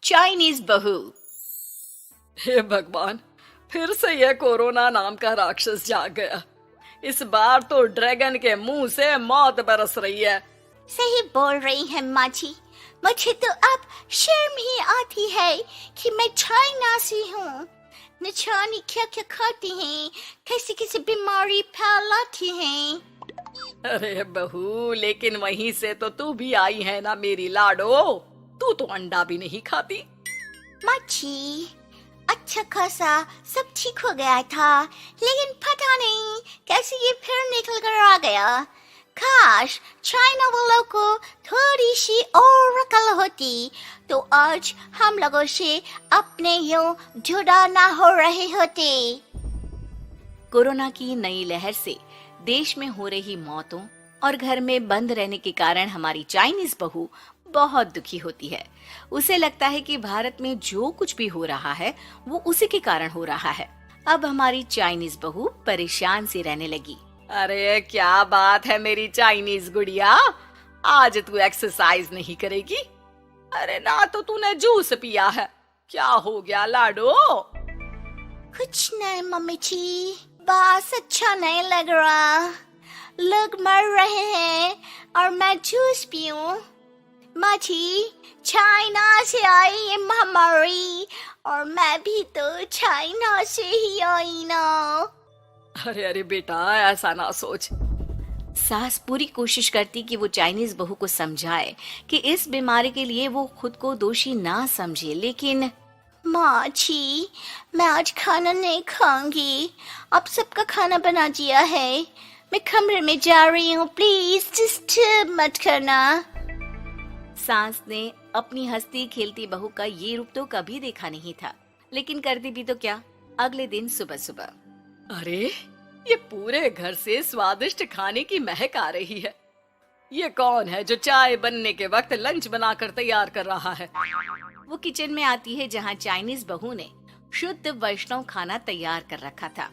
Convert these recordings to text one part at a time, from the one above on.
Chinese बहू। हे भगवान, फिर से यह कोरोना नाम का राक्षस जाग गया। इस बार तो ड्रैगन के मुंह से मौत बरस रही है। सही बोल रही है माँ जी। मुझे तो अब शर्म ही आती है कि मैं चाइना से हूँ। न जाने क्या क्या खाती हैं, कैसी कैसी बीमारी फैलाती हैं। अरे बहू, लेकिन वहीं से तो तू भी आई है ना मेरी लाडो। तू तो अंडा भी नहीं खाती। माँ जी, अच्छा खासा सब ठीक हो गया था, लेकिन पता नहीं कैसे ये फिर निकल कर आ गया। काश चाइना वालों को थोड़ी सी और अकल होती तो आज हम लोगों से अपने यूं जुदा ना हो रहे होते। कोरोना की नई लहर से देश में हो रही मौतों और घर में बंद रहने के कारण हमारी चाइनीज बहू बहुत दुखी होती है। उसे लगता है कि भारत में जो कुछ भी हो रहा है वो उसी के कारण हो रहा है। अब हमारी चाइनीज बहू परेशान सी रहने लगी। अरे क्या बात है मेरी चाइनीज गुड़िया, आज तू एक्सरसाइज नहीं करेगी? अरे ना तो तूने जूस पिया है। क्या हो गया लाडो? कुछ नहीं मम्मी जी, बस अच्छा नहीं लग रहा। लोग मर रहे हैं और मैं जूस पीऊं। माँ जी, चाइना से आई ये महामारी और मैं भी तो चाइना से ही आई ना। अरे अरे बेटा, ऐसा ना सोच। सास पूरी कोशिश करती कि वो चाइनीज बहू को समझाए कि इस बीमारी के लिए वो खुद को दोषी ना समझे, लेकिन माँ जी, मैं आज खाना नहीं खाऊंगी। अब सबका खाना बना दिया है। मैं कमरे में जा रही हूँ, प्लीज डिस्टर्ब मत करना। सास ने अपनी हंसती खेलती बहू का ये रूप तो कभी देखा नहीं था, लेकिन करती भी तो क्या। अगले दिन सुबह सुबह, अरे ये पूरे घर से स्वादिष्ट खाने की महक आ रही है। ये कौन है जो चाय बनने के वक्त लंच बनाकर तैयार कर रहा है? वो किचन में आती है जहाँ चाइनीज बहू ने शुद्ध वैष्णव खाना तैयार कर रखा था।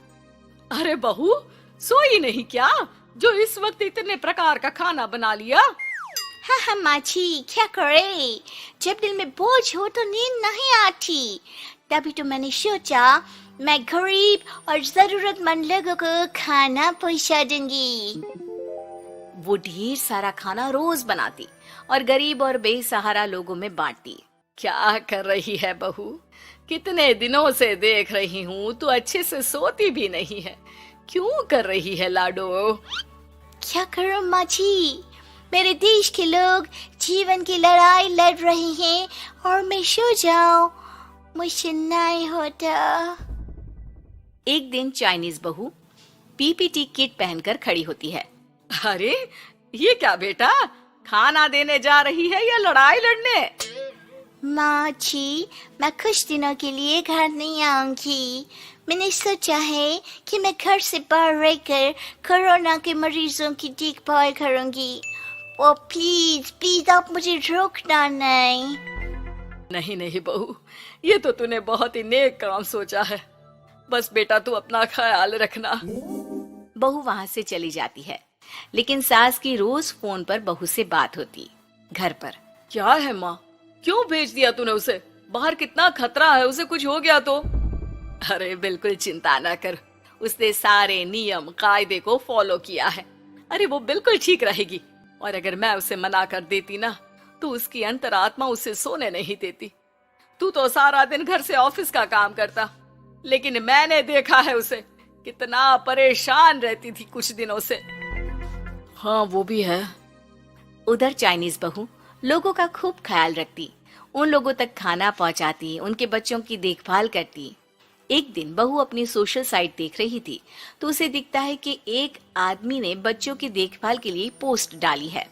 अरे बहू, सोई नहीं क्या जो इस वक्त इतने प्रकार का खाना बना लिया? हाँ हाँ माँ जी, क्या करे, जब दिल में बोझ हो तो नींद नहीं आती। तभी तो मैंने सोचा मैं गरीब और जरूरतमंद लोगों को खाना पहुंचा दूंगी। वो ढेर सारा खाना रोज बनाती और गरीब और बेसहारा लोगों में बांटती। क्या कर रही है बहू? कितने दिनों से देख रही हूँ तू अच्छे से सोती भी नहीं है। क्यों कर रही है लाडो? क्या करूं माँ जी, मेरे देश के लोग जीवन की लड़ाई लड़ रहे हैं और मैं सो जाऊं, मुझसे नहीं होता। एक दिन चाइनीज बहू पीपीटी किट पहनकर खड़ी होती है। अरे ये क्या बेटा, खाना देने जा रही है या लड़ाई लड़ने? माँ जी, मैं कुछ दिनों के लिए घर नहीं आऊंगी। मैंने सोचा है कि मैं घर से बाहर रहकर कोरोना के मरीजों की देखभाल करूंगी। ओ प्लीज प्लीज आप मुझे रोकना नहीं। नहीं नहीं बहू, ये तो तूने बहुत ही नेक काम सोचा है। बस बेटा तू अपना ख्याल रखना। बहू वहाँ से चली जाती है, लेकिन सास की रोज फोन पर बहू से बात होती। घर पर क्या है माँ, क्यों भेज दिया तूने उसे? बाहर कितना खतरा है, उसे कुछ हो गया तो? अरे बिल्कुल चिंता ना कर, उसने सारे नियम कायदे को फॉलो किया है। अरे वो बिल्कुल ठीक रहेगी। और अगर मैं उसे मना कर देती ना तो उसकी अंतरात्मा उसे सोने नहीं देती। तू तो सारा दिन घर से ऑफिस का काम करता, लेकिन मैंने देखा है उसे कितना परेशान रहती थी कुछ दिनों से। हाँ वो भी है। उधर चाइनीज बहू लोगों का खूब ख्याल रखती, उन लोगों तक खाना पहुंचाती, उनके बच्चों की देखभाल करती। एक दिन बहू अपनी सोशल साइट देख रही थी तो उसे दिखता है कि एक आदमी ने बच्चों की देखभाल के लिए पोस्ट डाली है।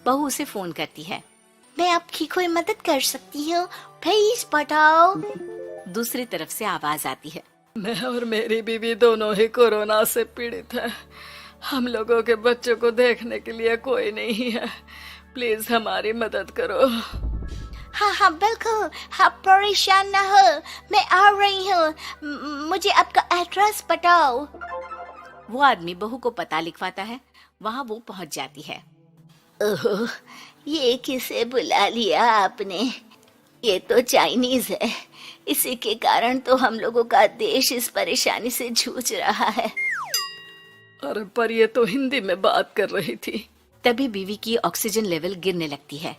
बहू उसे फोन करती है। मैं आपकी कोई मदद कर सकती हूँ, प्लीज बताओ। दूसरी तरफ से आवाज आती है। मैं और मेरी बीवी दोनों ही कोरोना से पीड़ित हैं। हम लोगों के बच्चों को देखने के लिए कोई नहीं है। प्लीज हमारी मदद करो। हाँ हाँ बिल्कुल, आप परेशान ना हो, मैं आ रही हूँ। मुझे आपका एड्रेस बताओ। वो आदमी बहू को पता लिखवाता है। वहाँ वो पहुँच जाती है। ओह, ये किसे बुला लिया आपने? ये तो चाइनीज है, इसी के कारण तो हम लोगों का देश इस परेशानी से जूझ रहा है। अरे पर ये तो हिंदी में बात कर रही थी। तभी बीवी की ऑक्सीजन लेवल गिरने लगती है।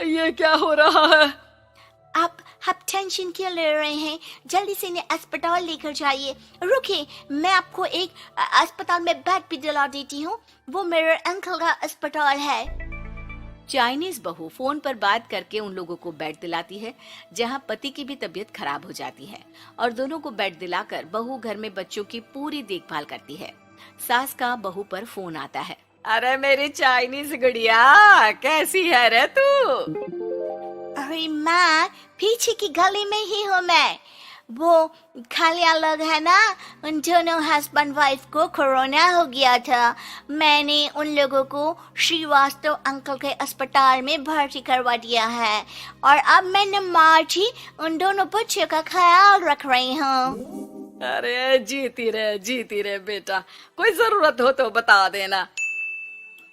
ये क्या हो रहा है? आप टेंशन क्यों ले रहे हैं? जल्दी से इन्हें अस्पताल लेकर जाइए। रुकिए, मैं आपको एक अस्पताल में बेड भी दिला देती हूँ। वो मेरे अंकल का अस्पताल है। चाइनीज बहू फोन पर बात करके उन लोगों को बेड दिलाती है, जहाँ पति की भी तबीयत खराब हो जाती है और दोनों को बेड दिलाकर बहू घर में बच्चों की पूरी देखभाल करती है। सास का बहू पर फोन आता है। अरे मेरी चाइनीज गुड़िया, कैसी है रे तू? अरे माँ, पीछे की गली में ही हूँ मैं। वो खालिया लोग है ना, उन दोनों हस्बैंड वाइफ को कोरोना हो गया था। मैंने उन लोगों को श्रीवास्तव अंकल के अस्पताल में भर्ती करवा दिया है और अब मैं मार्ची उन दोनों बच्चों का ख्याल रख रही हूँ। अरे जीती रहे बेटा, कोई जरूरत हो तो बता देना।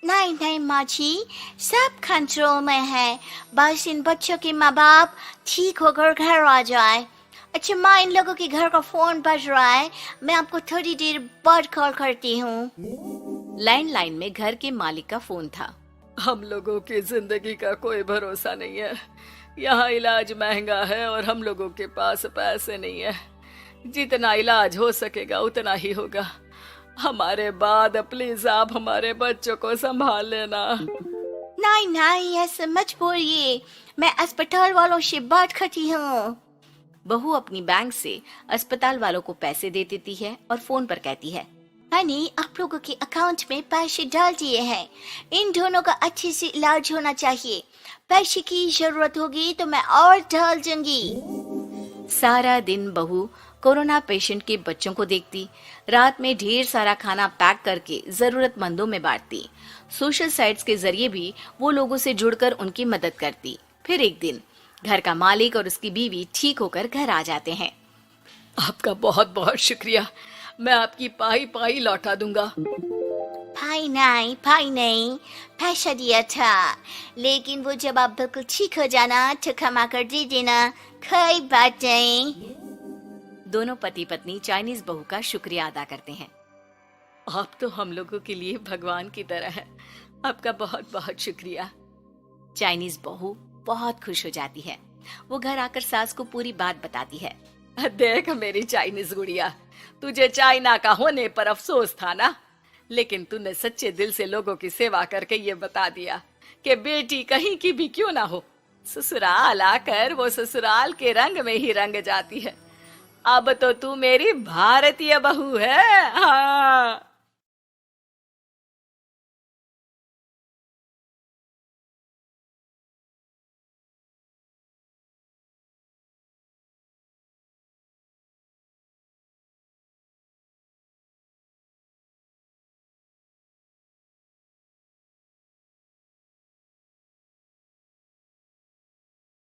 नहीं माँ जी, सब कंट्रोल में है। बस इन बच्चों के माँ बाप ठीक होकर घर आ जाए। अच्छा माँ, इन लोगों के घर का फोन बज रहा है, मैं आपको थोड़ी देर बाद कॉल करती हूँ। लैंडलाइन में घर के मालिक का फोन था। हम लोगों की जिंदगी का कोई भरोसा नहीं है। यहाँ इलाज महंगा है और हम लोगों के पास पैसे नहीं है। जितना इलाज हो सकेगा उतना ही होगा। हमारे बाद प्लीज आप हमारे बच्चों को संभाल लेना। नहीं, ऐसे मत बोलिए, मैं अस्पताल वालों से बात करती हूँ। बहू अपनी बैंक से अस्पताल वालों को पैसे दे देती है और फोन पर कहती है, मैंने आप लोगों के अकाउंट में पैसे डाल दिए हैं। इन दोनों का अच्छे से इलाज होना चाहिए। पैसे की जरूरत होगी तो मैं और डाल दूंगी। सारा दिन बहू कोरोना पेशेंट के बच्चों को देखती, रात में ढेर सारा खाना पैक करके जरूरतमंदों में बांटती। सोशल साइट्स के जरिए भी वो लोगों से जुड़कर उनकी मदद करती। फिर एक दिन घर का मालिक और उसकी बीवी ठीक होकर घर आ जाते हैं। आपका बहुत बहुत शुक्रिया, मैं आपकी पाई लौटा दूंगा। भाई नहीं, पैसा दिया था, लेकिन वो जब आप बिल्कुल ठीक हो जाना तो क्षमा कर दे देना, कोई बात नहीं। दोनों पति पत्नी चाइनीज बहू का शुक्रिया अदा करते हैं। आप तो हम लोगों के लिए भगवान की तरह है, आपका बहुत बहुत शुक्रिया। चाइनीज बहू बहुत खुश हो जाती है। वो घर आकर सास को पूरी बात बताती है। देख मेरी चाइनीज गुड़िया, तुझे चाइना का होने पर अफसोस था ना, लेकिन तूने सच्चे दिल से लोगों की सेवा करके ये बता दिया कि बेटी कहीं की भी क्यों ना हो, ससुराल आकर वो ससुराल के रंग में ही रंग जाती है। अब तो तू मेरी भारतीय बहू है। हाँ।